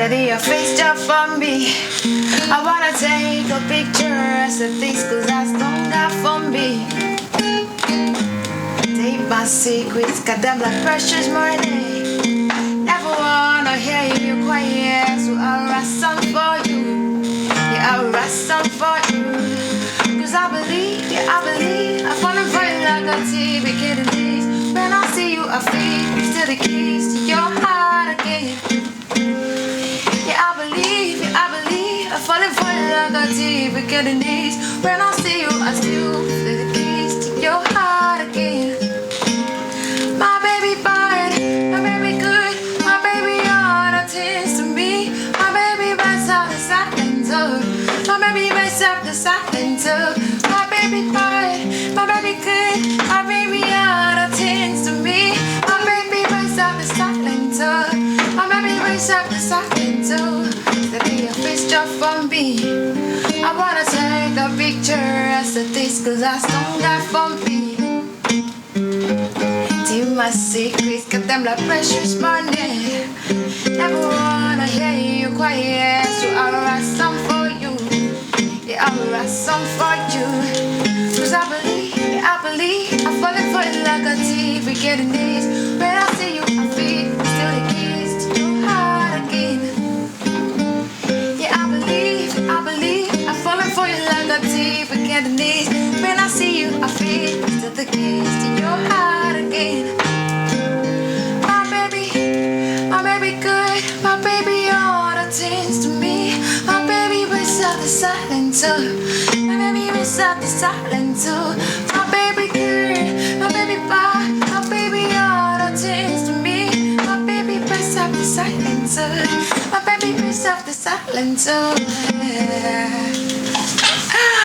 Steady your face just for me. I wanna take a picture as the things cause I don't got for me. Take my secrets, got them like precious money. Never wanna hear you quiet, so I'll write some for you. Yeah, I'll write some for you. Cause I believe, yeah, I believe. I'm falling for you like a TV kid days. When I see you, I feel still the keys to your heart again. Yeah, I believe, I'm falling for you like a TV kid days. When I see you, I still feel the keys to your heart again. My baby bad, my baby good, my baby all the things to me. My baby best up the silent too. My baby best up the silent too. My baby bad, my baby good, my baby all the things to me. My baby best up the silent too. My baby best up the silent too. Steady your face just for me. I wanna take a picture as the things cause I don't got for me. Till my secrets, got them like precious money. Never wanna hear you quiet, so I'll write some for you. Yeah, I'll write some for you. Cause I believe, yeah, I believe. I'm falling for it like a TV getting this. When I see you, I feel still the keys to your heart again. Yeah, I believe, I'm falling for you like a TV getting this. When I see you, I feel still the keys to your heart again. My baby good, my baby all the things to me. My baby brings out the silent too. My baby brings out the silent too. My baby good, my baby bad, my baby all the things to me. My baby brings out the silent too. My baby brings out the silent too.